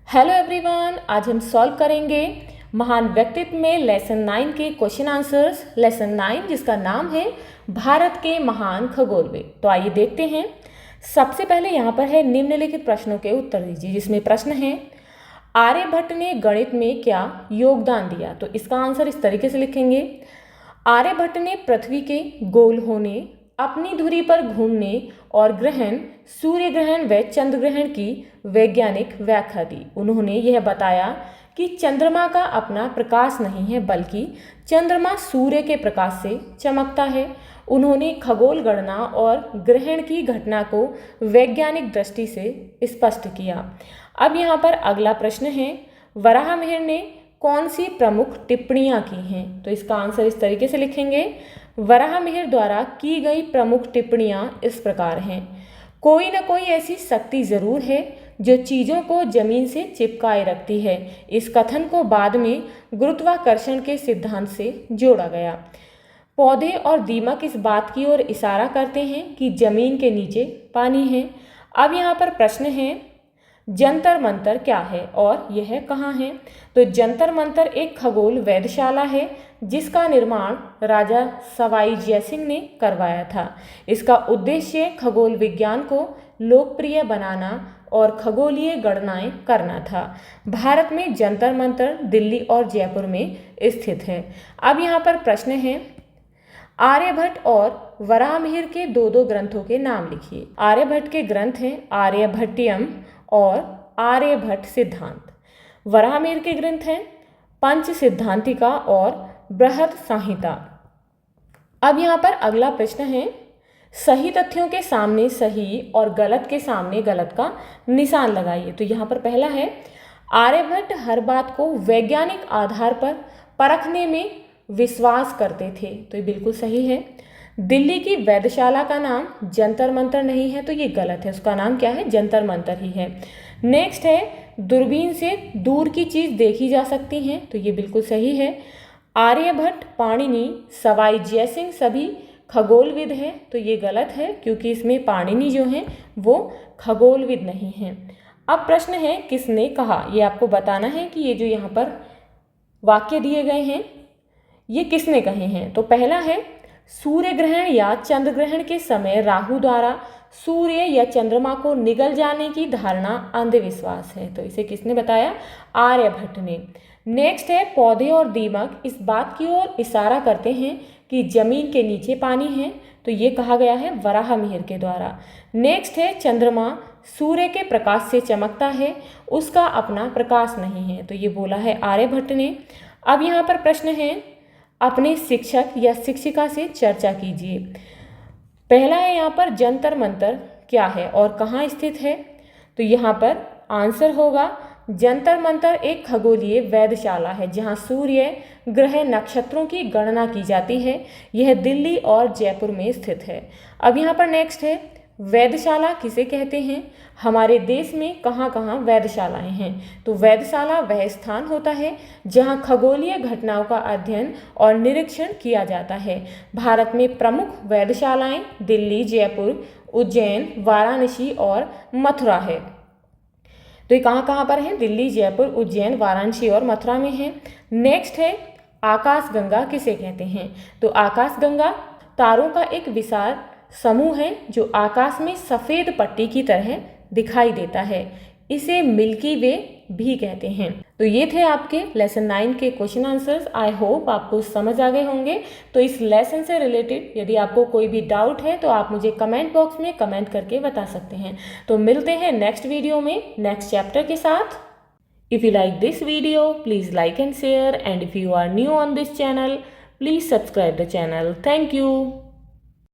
Hello everyone, आज हम solve करेंगे महान व्यक्तित्व में लेसन 9 के क्वेश्चन आंसर्स। लेसन 9 जिसका नाम है भारत के महान खगोलविद। तो आइए देखते हैं। सबसे पहले यहाँ पर है निम्नलिखित प्रश्नों के उत्तर दीजिए, जिसमें प्रश्न है आर्यभट्ट ने गणित में क्या योगदान दिया। तो इसका आंसर इस तरीके से लिखेंगे। आर्यभट्ट ने पृथ्वी के गोल होने, अपनी धुरी पर घूमने और ग्रहण, सूर्य ग्रहण व चंद्र ग्रहण की वैज्ञानिक व्याख्या दी। उन्होंने यह बताया कि चंद्रमा का अपना प्रकाश नहीं है, बल्कि चंद्रमा सूर्य के प्रकाश से चमकता है। उन्होंने खगोल गणना और ग्रहण की घटना को वैज्ञानिक दृष्टि से स्पष्ट किया। अब यहाँ पर अगला प्रश्न है, वराहमिहिर ने कौन सी प्रमुख टिप्पणियाँ की हैं। तो इसका आंसर इस तरीके से लिखेंगे। वराहमिहिर द्वारा की गई प्रमुख टिप्पणियाँ इस प्रकार हैं। कोई न कोई ऐसी शक्ति जरूर है जो चीज़ों को जमीन से चिपकाए रखती है। इस कथन को बाद में गुरुत्वाकर्षण के सिद्धांत से जोड़ा गया। पौधे और दीमक इस बात की ओर इशारा करते हैं कि जमीन के नीचे पानी है। अब यहाँ पर प्रश्न है, जंतर मंतर क्या है और यह कहाँ है। तो जंतर मंतर एक खगोल वेधशाला है जिसका निर्माण राजा सवाई जयसिंह ने करवाया था। इसका उद्देश्य खगोल विज्ञान को लोकप्रिय बनाना और खगोलीय गणनाएं करना था। भारत में जंतर मंतर दिल्ली और जयपुर में स्थित है। अब यहाँ पर प्रश्न है, आर्यभट्ट और वराहमिहिर के दो ग्रंथों के नाम लिखिए। आर्यभट्ट के ग्रंथ हैं आर्यभट्टियम और आर्यभट्ट सिद्धांत। वराहमिहिर के ग्रंथ हैं पंच सिद्धांतिका और बृहद संहिता। अब यहाँ पर अगला प्रश्न है, सही तथ्यों के सामने सही और गलत के सामने गलत का निशान लगाइए। तो यहाँ पर पहला है, आर्यभट्ट हर बात को वैज्ञानिक आधार पर परखने में विश्वास करते थे। तो ये बिल्कुल सही है। दिल्ली की वेधशाला का नाम जंतर मंतर नहीं है, तो ये गलत है। उसका नाम क्या है, जंतर मंतर ही है। नेक्स्ट है, दूरबीन से दूर की चीज़ देखी जा सकती हैं। तो ये बिल्कुल सही है। आर्यभट्ट, पाणिनि, सवाई जयसिंह सभी खगोलविद हैं। तो ये गलत है, क्योंकि इसमें पाणिनि जो हैं वो खगोलविद नहीं हैं। अब प्रश्न है, किसने कहा। ये आपको बताना है कि ये जो यहाँ पर वाक्य दिए गए हैं ये किसने कहे हैं। तो पहला है, सूर्य ग्रहण या चंद्र ग्रहण के समय राहु द्वारा सूर्य या चंद्रमा को निगल जाने की धारणा अंधविश्वास है। तो इसे किसने बताया, आर्यभट्ट ने। नेक्स्ट है, पौधे और दीमक इस बात की ओर इशारा करते हैं कि जमीन के नीचे पानी है। तो ये कहा गया है वराहमिहिर के द्वारा। नेक्स्ट है, चंद्रमा सूर्य के प्रकाश से चमकता है, उसका अपना प्रकाश नहीं है। तो ये बोला है आर्यभट्ट ने। अब यहाँ पर प्रश्न है, अपने शिक्षक या शिक्षिका से चर्चा कीजिए। पहला है यहाँ पर, जंतर मंतर क्या है और कहाँ स्थित है। तो यहाँ पर आंसर होगा, जंतर मंतर एक खगोलीय वेधशाला है जहाँ सूर्य ग्रह नक्षत्रों की गणना की जाती है। यह दिल्ली और जयपुर में स्थित है। अब यहाँ पर नेक्स्ट है, वेधशाला किसे कहते हैं। हमारे देश में कहाँ कहाँ वेधशालाएं हैं। तो वेधशाला वह स्थान होता है जहाँ खगोलीय घटनाओं का अध्ययन और निरीक्षण किया जाता है। भारत में प्रमुख वेधशालाएं दिल्ली, जयपुर, उज्जैन, वाराणसी और मथुरा है। तो ये कहाँ कहाँ पर है, दिल्ली, जयपुर, उज्जैन, वाराणसी और मथुरा में है। नेक्स्ट है, आकाशगंगा किसे कहते हैं। तो आकाशगंगा तारों का एक विशाल समूह है जो आकाश में सफ़ेद पट्टी की तरह दिखाई देता है। इसे मिल्की वे भी कहते हैं। तो ये थे आपके लेसन 9 के क्वेश्चन आंसर्स। आई होप आपको समझ आ गए होंगे। तो इस लेसन से रिलेटेड यदि आपको कोई भी डाउट है तो आप मुझे कमेंट बॉक्स में कमेंट करके बता सकते हैं। तो मिलते हैं नेक्स्ट वीडियो में नेक्स्ट चैप्टर के साथ। If you like this video please like and share, and if you are new on this channel please subscribe the channel. Thank you.